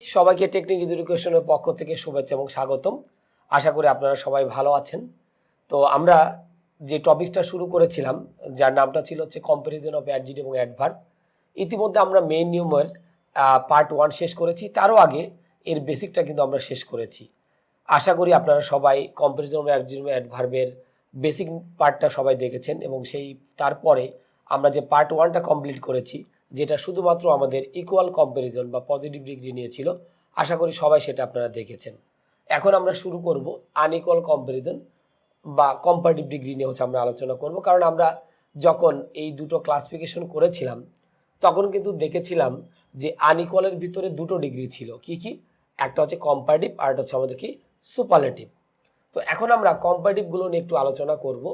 সবাইকে টেকনিক এডুকেশনের পক্ষ থেকে শুভেচ্ছা এবং স্বাগতম। আশা করি আপনারা সবাই ভালো আছেন। তো আমরা যে টপিকটা শুরু করেছিলাম, যার নামটা ছিল হচ্ছে কম্প্যারিজন অফ অ্যাডজেক্টিভ এবং অ্যাডভার্ব। ইতিমধ্যে আমরা মেইন নিয়মের পার্ট 1 শেষ করেছি, তারও আগে এর বেসিকটা কিন্তু আমরা শেষ করেছি। আশা করি আপনারা সবাই কম্প্যারিজন অফ অ্যাডজেক্টিভ এবং অ্যাডভার্বের বেসিক পার্টটা সবাই দেখেছেন, এবং সেই তারপরে আমরা যে পার্ট 1টা কমপ্লিট করেছি, যেটা শুধুমাত্র আমাদের ইকুয়াল কম্প্যারিজন বা পজিটিভ ডিগ্রি নিয়েছিল, আশা করি সবাই সেটা আপনারা দেখেছেন। এখন আমরা শুরু করব আনইকুয়াল কম্প্যারিজন বা কম্পারেটিভ ডিগ্রি নিয়ে আমরা আলোচনা করব। কারণ আমরা যখন এই দুটো ক্লাসিফিকেশন করেছিলাম তখন কিন্তু দেখেছিলাম যে আনইকুয়ালের ভিতরে দুটো ডিগ্রি ছিল। কি কি? একটা হচ্ছে কম্পারেটিভ আর একটা হচ্ছে আমাদের কি সুপারলেটিভ। তো এখন আমরা কম্পারেটিভগুলো নিয়ে একটু আলোচনা করব,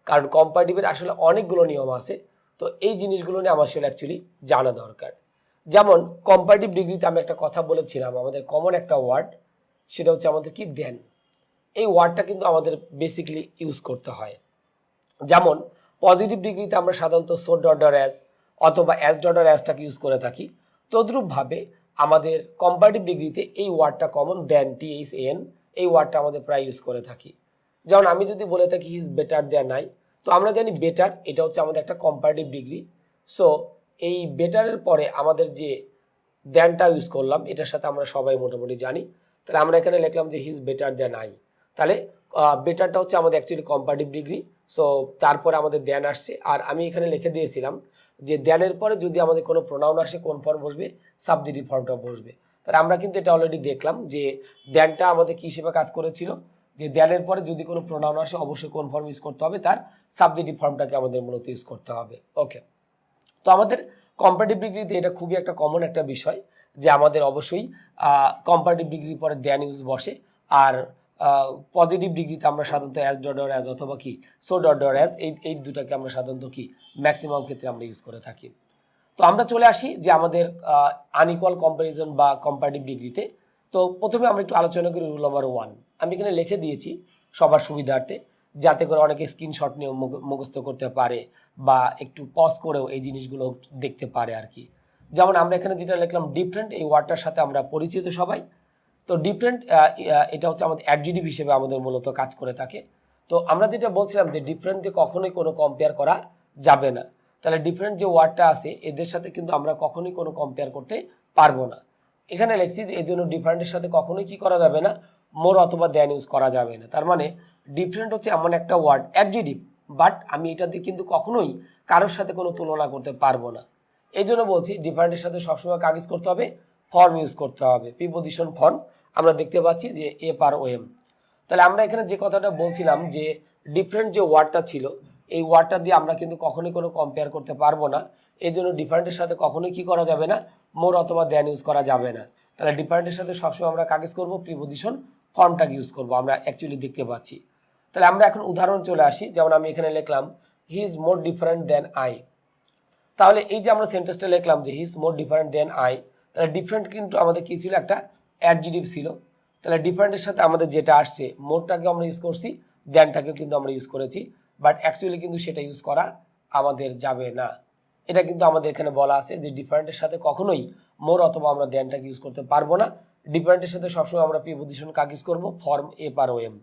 কারণ কম্পারেটিভের আসলে অনেকগুলো নিয়ম আছে। তো এই জিনিসগুলো নিয়ে আমার আসলে অ্যাকচুয়ালি জানা দরকার। যেমন কম্পারেটিভ ডিগ্রিতে আমি একটা কথা বলেছিলাম, আমাদের কমন একটা ওয়ার্ড, সেটা হচ্ছে আমাদের কি দেন। এই ওয়ার্ডটা কিন্তু আমাদের বেসিক্যালি ইউজ করতে হয়। যেমন পজিটিভ ডিগ্রিতে আমরা সাধারণত সো ডট অ্যাজ অথবা অ্যাজ ডট অ্যাজটাকে ইউজ করে থাকি। তদ্রূপভাবে আমাদের কম্পারেটিভ ডিগ্রিতে এই ওয়ার্ডটা কমন, দেন THAN, এই ওয়ার্ডটা আমাদের প্রায় ইউজ করে থাকি। যেমন আমি যদি বলে থাকি he is better than I, তো আমরা জানি বেটার এটা হচ্ছে আমাদের একটা কম্পারেটিভ ডিগ্রি। সো এই বেটারের পরে আমাদের যে দেনটা ইউজ করলাম, এটার সাথে আমরা সবাই মোটামুটি জানি। তাহলে আমরা এখানে লিখলাম যে he is better than I. তাহলে বেটারটা হচ্ছে আমাদের অ্যাকচুয়ালি কম্পারেটিভ ডিগ্রি। সো তারপরে আমাদের দেন আসছে, আর আমি এখানে লিখে দিয়েছিলাম যে দেনের পরে যদি আমাদের কোনো প্রোনাউন আসে কোন ফর্ম বসবে? সাবজেক্টিভ ফর্মটা বসবে। তাহলে আমরা কিন্তু এটা অলরেডি দেখলাম যে দেনটা আমাদের কী হিসেবে কাজ করেছিল, যে দেনের পরে যদি কোনো প্রোনাউন আসে অবশ্যই কোন ফর্ম ইউজ করতে হবে? তার সাবজেক্টিভ ফর্মটাকে আমাদের মূলত ইউজ করতে হবে। ওকে, তো আমাদের কম্পারেটিভ ডিগ্রিতে এটা খুবই একটা কমন একটা বিষয় যে আমাদের অবশ্যই কম্পারেটিভ ডিগ্রির পরে দেন ইউজ বসে। আর পজিটিভ ডিগ্রিতে আমরা সাধারণত অ্যাজ ডট অর অ্যাজ অথবা কি সো ডট অর অ্যাজ, এই দুটাকে আমরা সাধারণত কি ম্যাক্সিমাম ক্ষেত্রে আমরা ইউজ করে থাকি। তো আমরা চলে আসি যে আমাদের আনইকুয়াল কম্পারিজন বা কম্পারেটিভ ডিগ্রিতে। তো প্রথমে আমরা একটু আলোচনা করি রুল নাম্বার 1। আমি এখানে লিখে দিয়েছি সবার সুবিধার্থে, যাতে করে অনেকে স্ক্রিনশট নিয়ে মুখস্থ করতে পারে বা একটু পজ করেও এই জিনিসগুলো দেখতে পারে আর কি। যেমন আমরা এখানে যেটা লিখলাম ডিফারেন্ট, এই ওয়ার্ডটার সাথে আমরা পরিচিত সবাই। তো ডিফারেন্ট এটা হচ্ছে আমাদের অ্যাডজেক্টিভ হিসেবে আমাদের মূলত কাজ করে থাকে। তো আমরা যেটা বলছিলাম যে ডিফারেন্ট দিয়ে কখনোই কোনো কম্পেয়ার করা যাবে না। তাহলে ডিফারেন্ট যে ওয়ার্ডটা আছে এদের সাথে কিন্তু আমরা কখনোই কোনো কম্পেয়ার করতে পারবো না। এখানে লিখছি যে এই জন্য ডিফারেন্টের সাথে কখনোই কি করা যাবে না? মোর অথবা দেন ইউজ করা যাবে না। তার মানে ডিফারেন্ট হচ্ছে এমন একটা ওয়ার্ড অ্যাডজেক্টিভ, বাট আমি এটা দিয়ে কিন্তু কখনোই কারোর সাথে কোনো তুলনা করতে পারবো না। এই জন্য বলছি ডিফারেন্টের সাথে সবসময় কাজ করতে হবে, ফর্ম ইউজ করতে হবে, প্রিপোজিশন ফর্ম। আমরা দেখতে পাচ্ছি যে এফ আর ও এম। তাহলে আমরা এখানে যে কথাটা বলছিলাম যে ডিফারেন্ট যে ওয়ার্ডটা ছিল, এই ওয়ার্ডটা দিয়ে আমরা কিন্তু কখনোই কোনো কম্পেয়ার করতে পারবো না। এই জন্য ডিফারেন্টের সাথে কখনোই কি করা যাবে না? মোর অথবা দেন ইউজ করা যাবে না। তাহলে ডিফারেন্টের সাথে সবসময় আমরা কাজ করবো, প্রিপোজিশন ফর্মটাকে ইউজ করবো, আমরা অ্যাকচুয়ালি দেখতে পাচ্ছি। তাহলে আমরা এখন উদাহরণ চলে আসি। যেমন আমি এখানে লিখলাম he is more different than I. তাহলে এই যে আমরা সেন্টেন্সটা লিখলাম যে he is more different than I, তাহলে ডিফারেন্ট কিন্তু আমাদের কি ছিল? একটা অ্যাডজেক্টিভ ছিল। তাহলে ডিফারেন্টের সাথে আমাদের যেটা আসছে মোরটাকে আমরা ইউজ করছি, দেনটাকেও কিন্তু আমরা ইউজ করেছি, বাট অ্যাকচুয়ালি কিন্তু সেটা ইউজ করা আমাদের যাবে না। এটা কিন্তু আমাদের এখানে বলা আছে যে ডিফারেন্টের সাথে কখনোই মোর অথবা আমরা দেনটাকে ইউজ করতে পারবো না। ডিফারেন্টের সাথে সবসময় আমরা প্রিপোজিশন কাজ ইউজ করবো, form F R O M.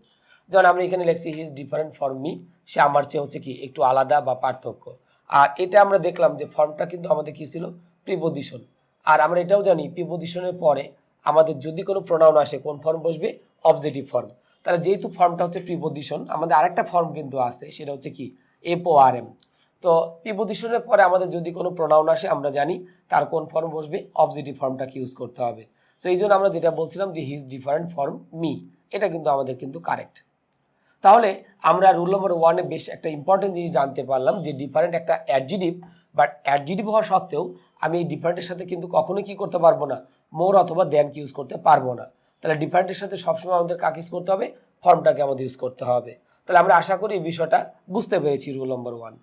যেমন আমরা এখানে লিখছি he is different for me, সে আমার চেয়ে হচ্ছে কি একটু আলাদা বা পার্থক্য। আর এটা আমরা দেখলাম যে ফর্মটা কিন্তু আমাদের কি ছিল? প্রিপোজিশন। আর আমরা এটাও জানি প্রিপোজিশনের পরে আমাদের যদি কোনো প্রোনাউন আসে কোন ফর্ম বসবে? Objective form. তাহলে যেহেতু ফর্মটা হচ্ছে প্রিপোজিশন, আমাদের আরেকটা ফর্ম কিন্তু আছে, সেটা হচ্ছে কি FORM। তো প্রিপোজিশনের পরে আমাদের যদি কোনো প্রোনাউন আসে আমরা জানি তার কোন ফর্ম বসবে? অবজেক্টিভ ফর্মটাকে ইউজ করতে হবে। সো এই জন্য আমরা যেটা বলছিলাম যে he is different form me, এটা কিন্তু আমাদের কিন্তু কারেক্ট। তাহলে আমরা রুল নম্বর 1-এ বেশ একটা ইম্পর্টেন্ট জিনিস জানতে পারলাম যে ডিফারেন্ট একটা অ্যাডজেক্টিভ, বাট অ্যাডজেক্টিভ হওয়া সত্ত্বেও আমি এই ডিফারেন্টের সাথে কিন্তু কখনোই কি করতে পারবো না? মোর অথবা দেনকে ইউজ করতে পারবো না। তাহলে ডিফারেন্টের সাথে সবসময় আমাদের কাকে ইউজ করতে হবে? ফর্মটাকে আমাদের ইউজ করতে হবে। তাহলে আমরা আশা করি এই বিষয়টা বুঝতে পেরেছি রুল নম্বর 1।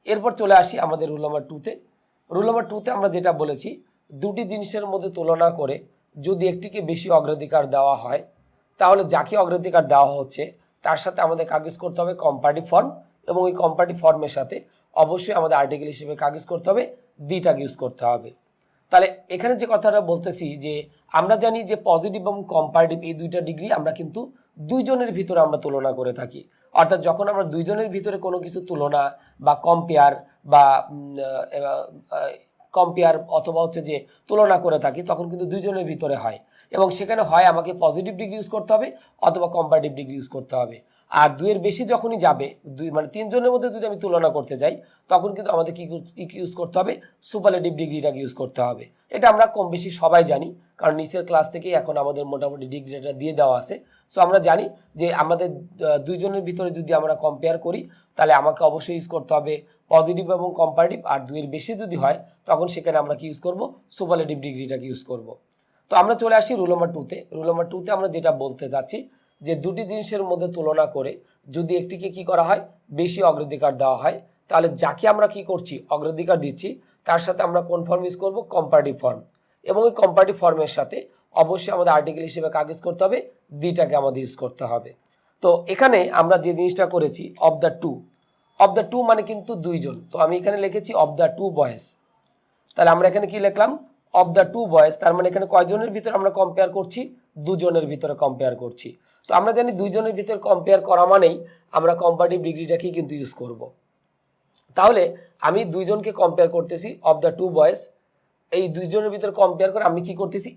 এরপর চলে আসি আমাদের রুল নম্বর 2-তে। রুল নম্বর 2-তে আমরা যেটা বলেছি, দুটি জিনিসের মধ্যে তুলনা করে যদি একটিকে বেশি অগ্রাধিকার দেওয়া হয়, তাহলে যাকে অগ্রাধিকার দেওয়া হচ্ছে তার সাথে আমাদের কাগজ করতে হবে কম্পারেটিভ ফর্ম, এবং এই কম্পারেটিভ ফর্মের সাথে অবশ্যই আমাদের আর্টিকেল হিসেবে কাগজ করতে হবে দিটাকে ইউজ করতে হবে। তাহলে এখানে যে কথাটা বলতেছি যে আমরা জানি যে পজিটিভ এবং কম্পারেটিভ এই দুইটা ডিগ্রি আমরা কিন্তু দুইজনের ভিতরে আমরা তুলনা করে থাকি। অর্থাৎ যখন আমরা দুইজনের ভিতরে কোনো কিছু তুলনা বা কম্পেয়ার অথবা হচ্ছে যে তুলনা করে থাকি, তখন কিন্তু দুইজনের ভিতরে হয় এবং সেখানে হয় আমাকে পজিটিভ ডিগ্রি ইউজ করতে হবে অথবা কম্পারেটিভ ডিগ্রি ইউজ করতে হবে। আর দুইয়ের বেশি যখনই যাবে, মানে তিনজনের মধ্যে যদি আমি তুলনা করতে যাই, তখন কিন্তু আমাদের কি ইউজ করতে হবে, সুপারলেটিভ ডিগ্রিটাকে ইউজ করতে হবে। এটা আমরা কম বেশি সবাই জানি, কারণ নিচের ক্লাস থেকেই এখন আমাদের মোটামুটি ডিগ্রিটা দিয়ে দেওয়া আছে। সো আমরা জানি যে আমাদের দুইজনের ভিতরে যদি আমরা কম্পেয়ার করি, তাহলে আমাকে অবশ্যই ইউজ করতে হবে পজিটিভ এবং কম্পারেটিভ। আর দুইয়ের বেশি যদি হয়, তখন সেখানে আমরা কি ইউজ করব, সুপারলেটিভ ডিগ্রিটাকে ইউজ করব। তো আমরা চলে আসি রুল নাম্বার 2-তে। রুল নাম্বার 2-তে আমরা যেটা বলতে যাচ্ছি যে দুটি জিনিসের মধ্যে তুলনা করে যদি একটিকে কি করা হয়, বেশি অগ্রাধিকার দেওয়া হয়, তাহলে যাকে আমরা কি করছি, অগ্রাধিকার দিচ্ছি, তার সাথে আমরা কোন ফর্ম ইউজ করব, কম্পারেটিভ ফর্ম। এবং এই কম্পারেটিভ ফর্মের সাথে অবশ্যই আমাদের আর্টিকেল হিসেবে কাজ করতে হবে, দিটাকে আমাদের ইউজ করতে হবে। তো এখানে আমরা যে জিনিসটা করেছি, অফ দ্য টু মানে কিন্তু দুইজন। তো আমি এখানে লিখেছি অফ দ্য টু বয়েজ। তাহলে আমরা এখানে কি লিখলাম, অফ দ্য টু বয়েজ, তার মানে এখানে কয়জনের ভিতরে আমরা কম্পেয়ার করছি, দুজনের ভিতরে কম্পেয়ার করছি। তো আমরা জানি দুইজনের ভিতরে কম্পেয়ার করা মানেই আমরা কম্পারেটিভ ডিগ্রিটাকেই কিন্তু ইউজ করব। তাহলে আমি দুইজনকে কম্পেয়ার করতেছি, অফ দ্য টু বয়েজ, এই দুইজনের ভিতরে কম্পেয়ার করে আমি কি করতেছি,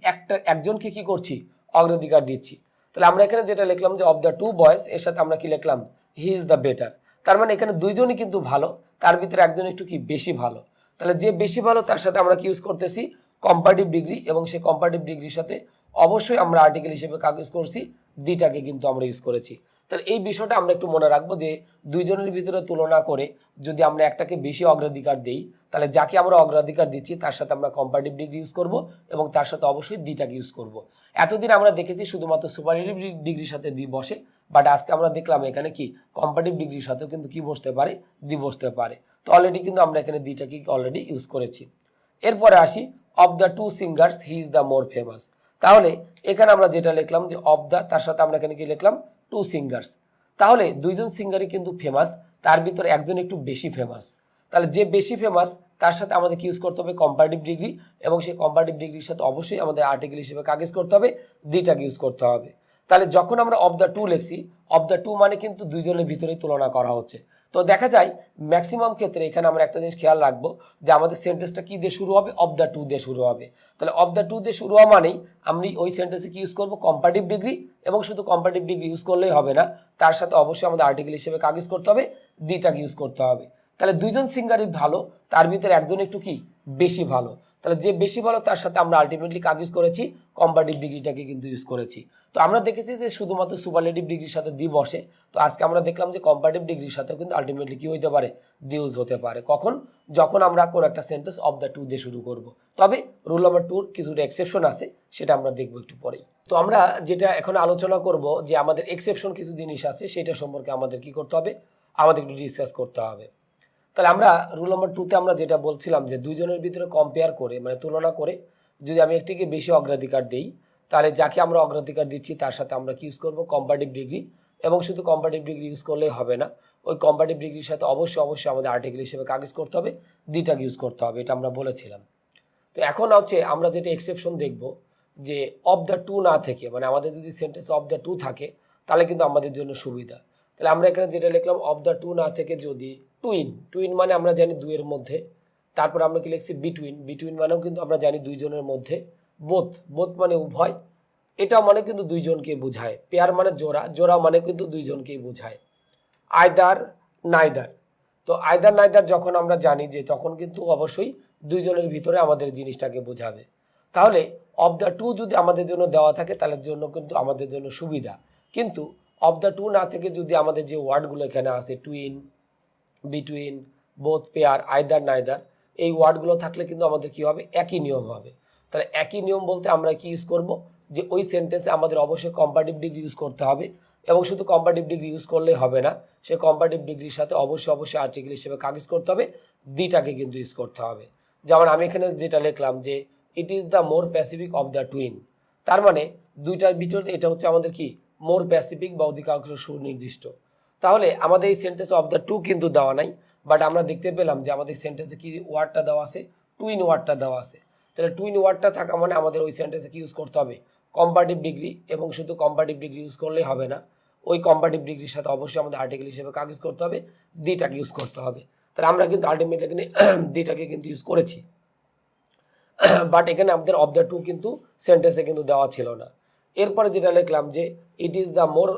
একজনকে কি করছি, অগ্রাধিকার দিচ্ছি। তাহলে আমরা এখানে যেটা লিখলাম যে অফ দ্য টু বয়েজ, এর সাথে আমরা কি লিখলাম, হি ইজ দ্য বেটার। তার মানে এখানে দুইজনই কিন্তু ভালো, তার ভিতরে একজন একটু কি বেশি ভালো। তাহলে যে বেশি ভালো তার সাথে আমরা কি ইউজ করতেছি, কম্পারেটিভ ডিগ্রি, এবং সেই কম্পারেটিভ ডিগ্রির সাথে অবশ্যই আমরা আর্টিকেল হিসেবে কাজ করছি, দিটাকে কিন্তু আমরা ইউজ করেছি। তাহলে এই বিষয়টা আমরা একটু মনে রাখবো যে দুইজনের ভিতরে তুলনা করে যদি আমরা একটাকে বেশি অগ্রাধিকার দিই, তাহলে যাকে আমরা অগ্রাধিকার দিচ্ছি তার সাথে আমরা কম্পারেটিভ ডিগ্রি ইউজ করব এবং তার সাথে অবশ্যই দিটাকে ইউজ করব। এতদিন আমরা দেখেছি শুধুমাত্র সুপারলেটিভ ডিগ্রির সাথে দি বসে, বাট আজকে আমরা দেখলাম এখানে কি কম্পারেটিভ ডিগ্রির সাথেও কিন্তু কি বসতে পারে, দি বসতে পারে। তো অলরেডি কিন্তু আমরা এখানে দিটাকে অলরেডি ইউজ করেছি। এরপরে আসি, of the two singers he is the more famous. তাহলে এখানে আমরা যেটা লিখলাম যে অফ দ্য, তার সাথে আমরা এখানে কি লিখলাম, টু সিঙ্গার্স। তাহলে দুইজন সিঙ্গারই কিন্তু ফেমাস, তার ভিতরে একজন একটু বেশি ফেমাস। তাহলে যে বেশি ফেমাস তার সাথে আমাদের কি ইউজ করতে হবে, কম্পারেটিভ ডিগ্রি, এবং সেই কম্পারেটিভ ডিগ্রির সাথে অবশ্যই আমাদের আর্টিকেল হিসেবে কাজ করতে হবে, দিটাকে ইউজ করতে হবে। তাহলে যখন আমরা অফ দ্য টু লিখছি, অফ দ্য টু মানে কিন্তু দুইজনের ভিতরেই তুলনা করা হচ্ছে। তো দেখা যায় ম্যাক্সিমাম ক্ষেত্রে এখানে আমরা একটা জিনিস খেয়াল রাখবো যে আমাদের সেন্টেন্সটা কি দিয়ে শুরু হবে, অফ দ্য টু দিয়ে শুরু হবে। তাহলে অফ দ্য টু দিয়ে শুরু হওয়া মানেই আমি ওই সেন্টেন্সে কি ইউজ করবো, কম্পারেটিভ ডিগ্রি, এবং শুধু কম্পারেটিভ ডিগ্রি ইউজ করলেই হবে না, তার সাথে অবশ্যই আমাদের আর্টিকেল হিসেবে কাজ করতে হবে, দিটাকে ইউজ করতে হবে। তাহলে দুইজন সিঙ্গারই ভালো, তার ভিতরে একজন একটু কি বেশি ভালো। তাহলে যে বেশি ভালো তার সাথে আমরা আলটিমেটলি কাজ ইউজ করেছি, কম্পারেটিভ ডিগ্রিটাকে কিন্তু ইউজ করেছি। তো আমরা দেখেছি যে শুধুমাত্র সুপারলেটিভ ডিগ্রির সাথে দি বসে, তো আজকে আমরা দেখলাম যে কম্পারেটিভ ডিগ্রির সাথেও কিন্তু আলটিমেটলি কি হতে পারে, দি ইউজ হতে পারে। কখন, যখন আমরা কোনো একটা সেন্টেন্স অফ দ্য টু দিয়ে শুরু করব। তবে রুল নাম্বার 2-র কিছুটা এক্সেপশন আছে, সেটা আমরা দেখবো একটু পরেই। তো আমরা যেটা এখন আলোচনা করব যে আমাদের এক্সেপশন কিছু জিনিস আছে, সেটা সম্পর্কে আমাদের কি করতে হবে, আমাদের একটু ডিসকাস করতে হবে। তাহলে আমরা রুল নাম্বার 2-তে আমরা যেটা বলছিলাম যে দুইজনের ভিতরে কম্পেয়ার করে, মানে তুলনা করে যদি আমি একটিকে বেশি অগ্রাধিকার দিই, তাহলে যাকে আমরা অগ্রাধিকার দিচ্ছি তার সাথে আমরা কি ইউজ করব, কম্পারেটিভ ডিগ্রি। এবং শুধু কম্পারেটিভ ডিগ্রি ইউজ করলেই হবে না, ওই কম্পারেটিভ ডিগ্রির সাথে অবশ্যই আমাদের আর্টিকেল হিসেবে কাজ করতে হবে, দিটাকে ইউজ করতে হবে, এটা আমরা বলেছিলাম। তো এখন হচ্ছে আমরা যেটা এক্সেপশন দেখব যে অফ দ্য টু না থেকে, মানে আমাদের যদি সেন্টেন্স অফ দ্য টু থাকে তাহলে কিন্তু আমাদের জন্য সুবিধা। তাহলে আমরা এখানে যেটা লিখলাম, অফ দ্য টু না থেকে যদি টুইন মানে আমরা জানি দুইয়ের মধ্যে, তারপর আমরা কি লিখছি, বিটুইন মানেও কিন্তু আমরা জানি দুইজনের মধ্যে, বোথ মানে উভয়, এটা মানে কিন্তু দুইজনকে বোঝায়। পেয়ার মানে জোড়া মানে কিন্তু দুইজনকেই বোঝায়। আইদার নাইদার, তো আইদার নাইদার যখন আমরা জানি যে তখন কিন্তু অবশ্যই দুইজনের ভিতরে আমাদের জিনিসটাকে বোঝাবে। তাহলে অফ দ্য টু যদি আমাদের জন্য দেওয়া থাকে তাহলে জন্য কিন্তু আমাদের জন্য সুবিধা। কিন্তু অফ দ্য টু না থেকে যদি আমাদের যে ওয়ার্ডগুলো এখানে আছে, twin, between, both, pair, either neither, এই ওয়ার্ডগুলো থাকলে কিন্তু আমাদের কি হবে, একই নিয়ম হবে। তাহলে একই নিয়ম বলতে আমরা কি ইউজ করব, যে ওই সেন্টেন্সে আমাদের অবশ্যই কম্পারেটিভ ডিগ্রি ইউজ করতে হবে, এবং শুধু কম্পারেটিভ ডিগ্রি ইউজ করলেই হবে না, সেই কম্পারেটিভ ডিগ্রির সাথে অবশ্যই আর্টিকেল হিসেবে কাজ করতে হবে, দিটাকে কিন্তু ইউজ করতে হবে। যেমন আমি এখানে যেটা লিখলাম যে it is the more Pacific of the twin, তার মানে দুইটার ভিতরে এটা হচ্ছে আমাদের কি, মোর প্যাসিফিক বা অধিকাংশ সুনির্দিষ্ট। তাহলে আমাদের এই সেন্টেন্স অফ দ্য টু কিন্তু দেওয়া নাই, বাট আমরা দেখতে পেলাম যে আমাদের সেন্টেন্সে কি ওয়ার্ডটা দেওয়া আছে, টুইন ওয়ার্ডটা দেওয়া আছে। তাহলে টু ইন ওয়ার্ডটা থাকা মানে আমাদের ওই সেন্টেন্সে কি ইউজ করতে হবে, কম্পারেটিভ ডিগ্রি, এবং শুধু কম্পারেটিভ ডিগ্রি ইউজ করলেই হবে না, ওই কম্পারেটিভ ডিগ্রির সাথে অবশ্যই আমাদের আর্টিকেল হিসেবে কাজ ইউজ করতে হবে, দিটাকে ইউজ করতে হবে। তাহলে আমরা কিন্তু আলটিমেটলি এখানে দিটাকে কিন্তু ইউজ করেছি, বাট এখানে আমাদের অফ দ্য টু কিন্তু সেন্টেন্সে কিন্তু দেওয়া ছিল না। এরপরে যেটা লিখলাম যে it is the more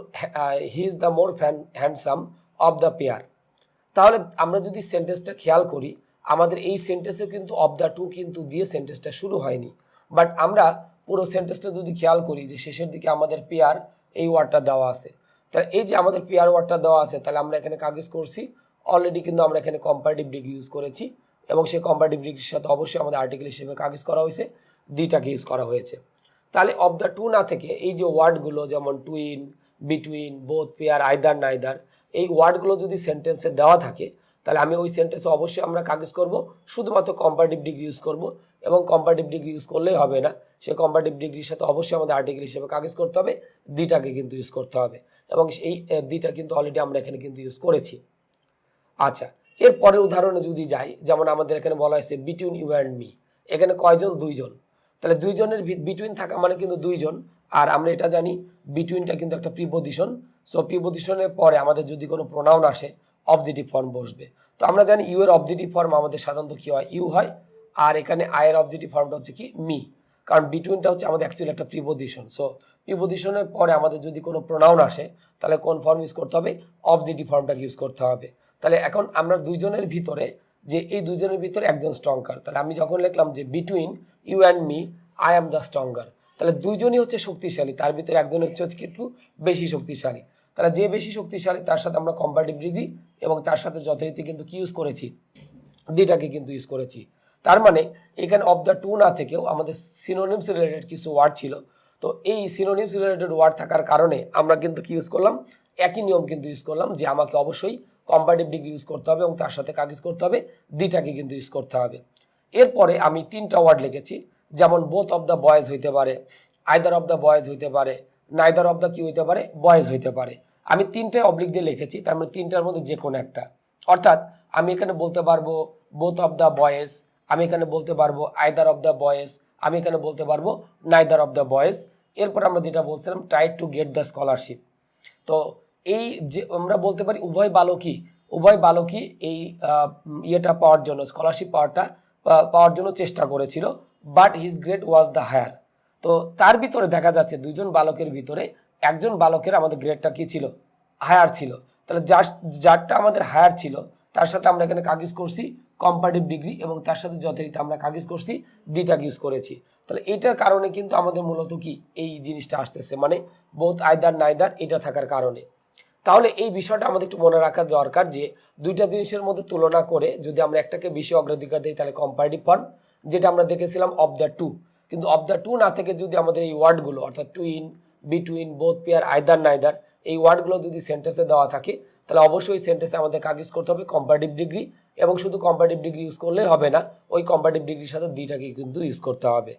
he is the more handsome of the pair. তাহলে আমরা যদি সেন্টেন্সটা খেয়াল করি, আমাদের এই সেন্টেন্সে কিন্তু অফ দ্য টু কিন্তু দিয়ে সেন্টেন্সটা শুরু হয়নি, বাট আমরা পুরো সেন্টেন্সটা যদি খেয়াল করি যে শেষের দিকে আমাদের পেয়ার এই ওয়ার্ডটা দেওয়া আছে। তাহলে এই যে আমাদের পেয়ার ওয়ার্ডটা দেওয়া আছে, তাহলে আমরা এখানে কাজ করছি অলরেডি, কিন্তু আমরা এখানে কম্পারেটিভ ডিগ্রি ইউজ করেছি, এবং সেই কম্পারেটিভ ডিগ্রির সাথে অবশ্যই আমাদের আর্টিকেল হিসেবে কাজ করা হয়েছে, দিটাকে ইউজ করা হয়েছে। তাহলে অফ দ্য টু না থেকে এই যে ওয়ার্ডগুলো যেমন twin, between, both, pair, either, neither, এই ওয়ার্ডগুলো যদি সেন্টেন্সে দেওয়া থাকে, তাহলে আমি ওই সেন্টেন্সে অবশ্যই আমরা কাজ করব শুধুমাত্র কম্পারেটিভ ডিগ্রি ইউজ করব, এবং কম্পারেটিভ ডিগ্রি ইউজ করলেই হবে না, সেই কম্পারেটিভ ডিগ্রির সাথে অবশ্যই আমাদের আর্টিকেল হিসেবে কাজ করতে হবে, দিটাকে কিন্তু ইউজ করতে হবে, এবং এই দিটা কিন্তু অলরেডি আমরা এখানে কিন্তু ইউজ করেছি। আচ্ছা, এর পরের উদাহরণে যদি যাই, যেমন আমাদের এখানে বলা হয়েছে বিটুইন ইউ অ্যান্ড মি, এখানে কয়জন, দুইজন। তাহলে দুইজনের বিটুইন থাকা মানে কিন্তু দুইজন, আর আমরা এটা জানি বিটুইনটা কিন্তু একটা প্রিপোজিশন। সো প্রিপোজিশনের পরে আমাদের যদি কোনো প্রোনাউন আসে অবজেক্টিভ ফর্ম বসবে। তো আমরা জানি ইউ এর অবজেক্টিভ ফর্ম আমাদের সাধারণত কি হয়, ইউ হয়, আর এখানে আই এর অবজেক্টিভ ফর্মটা হচ্ছে কি, মি, কারণ বিটুইনটা হচ্ছে আমাদের অ্যাকচুয়ালি একটা প্রিপোজিশন। সো প্রিপোজিশনের পরে আমাদের যদি কোনো প্রোনাউন আসে, তাহলে কোন ফর্ম ইউজ করতে হবে, অবজেক্টিভ ফর্মটাকে ইউজ করতে হবে। তাহলে এখন আমরা দুইজনের ভিতরে, যে এই দুইজনের ভিতরে একজন স্ট্রঙ্গার, তাহলে আমি যখন লিখলাম যে between you and me I am the stronger, তাহলে দুইজনই হচ্ছে শক্তিশালী, তার ভিতরে একজন হচ্ছে একটু বেশি শক্তিশালী। তাহলে যে বেশি শক্তিশালী তার সাথে আমরা কম্পারেটিভ ডিগ্রি এবং তার সাথে যথারীতি কিন্তু কি ইউজ করেছি, দিটাকে কিন্তু ইউজ করেছি। তার মানে এখানে অফ দ্য টু না থেকেও আমাদের সিনোনিমস রিলেটেড কিছু ওয়ার্ড ছিল। তো এই সিনোনিমস রিলেটেড ওয়ার্ড থাকার কারণে আমরা কিন্তু কি ইউজ করলাম, একই নিয়ম কিন্তু ইউজ করলাম, যে আমাকে অবশ্যই কম্পারেটিভ ডিগ্রি ইউজ করতে হবে এবং তার সাথে কাজ করতে হবে, দিটাকে কিন্তু ইউজ করতে হবে। এরপরে আমি তিনটা ওয়ার্ড লিখেছি, যেমন বোথ অফ দ্য বয়েজ হইতে পারে, আইদার অফ দ্য বয়েজ হইতে পারে, নাইদার অফ দ্য কি হইতে পারে, বয়েজ হইতে পারে। আমি তিনটায় অবলিক দিয়ে লিখেছি, তার মানে তিনটার মধ্যে যে কোনো একটা, অর্থাৎ আমি এখানে বলতে পারবো বোথ অফ দ্য বয়েজ, আমি এখানে বলতে পারবো আইদার অফ দ্য বয়েজ, আমি এখানে বলতে পারবো নাইদার অফ দ্য বয়েজ। এরপর আমরা যেটা বলছিলাম try to get the scholarship. তো এই যে আমরা বলতে পারি উভয় বালকই এই ইয়েটা পাওয়ার জন্য, স্কলারশিপ পাওয়ার জন্য চেষ্টা করেছিল, but his grade was the higher. তো তার ভিতরে দেখা যাচ্ছে দুইজন বালকের ভিতরে একজন বালকের আমাদের গ্রেডটা কি ছিল, হায়ার ছিল। তাহলে যারটা আমাদের হায়ার ছিল তার সাথে আমরা এখানে কাগজ করছি কম্পারেটিভ ডিগ্রি, এবং তার সাথে যথারীতি আমরা কাগজ করছি দিটাকে ইউজ করেছি। তাহলে এইটার কারণে কিন্তু আমাদের মূলত কি এই জিনিসটা আসতেছে, মানে বোথ আইদার নাইদার, এটা থাকার কারণে। তাহলে এই বিষয়টা আমাদের একটু মনে রাখা দরকার যে দুইটা জিনিসের মধ্যে তুলনা করে যদি আমরা একটাকে বেশি অগ্রাধিকার দিই, তাহলে কম্পারেটিভ ফর্ম, যেটা আমরা দেখেছিলাম অফ দ্য টু। কিন্তু অফ দ্য টু না থেকে যদি আমাদের এই ওয়ার্ডগুলো, অর্থাৎ twin, between, both, pair, either, neither, এই ওয়ার্ডগুলো যদি সেন্টেন্সে দেওয়া থাকে, তাহলে অবশ্যই সেন্টেন্সে আমাদের কাজ ইউজ করতে হবে কম্পারেটিভ ডিগ্রি, এবং শুধু কম্পারেটিভ ডিগ্রি ইউজ করলেই হবে না, ওই কম্পারেটিভ ডিগ্রির সাথে দিটাকে কিন্তু ইউজ করতে হবে।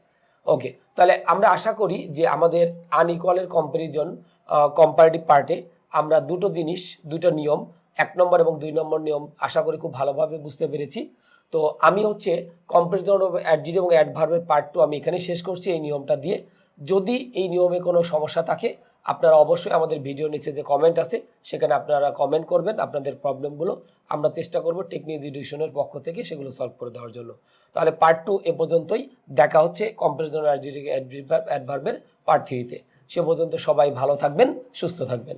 ওকে, তাহলে আমরা আশা করি যে আমাদের আনইকুয়ালের কম্পারিজন কম্পারেটিভ পার্টে আমরা দুটো নিয়ম, 1 নম্বর এবং 2 নম্বর নিয়ম আশা করি খুব ভালোভাবে বুঝতে পেরেছি। তো আমি হচ্ছে কম্পারিজন অফ অ্যাডজেক্টিভ এবং অ্যাডভার্বের পার্ট 2 আমি এখানে শেষ করছি এই নিয়মটা দিয়ে। যদি এই নিয়মে কোনো সমস্যা থাকে, আপনারা অবশ্যই আমাদের ভিডিও নিচে যে কমেন্ট আছে সেখানে আপনারা কমেন্ট করবেন আপনাদের প্রবলেমগুলো, আমরা চেষ্টা করব টেকনিক এডুকেশনের পক্ষ থেকে সেগুলো সলভ করে দেওয়ার জন্য। তাহলে পার্ট 2 এ পর্যন্তই, দেখা হচ্ছে কম্পারিজন অফ অ্যাডজেক্টিভ অ্যাডভার্বের পার্ট 3-তে। সে পর্যন্ত সবাই ভালো থাকবেন, সুস্থ থাকবেন।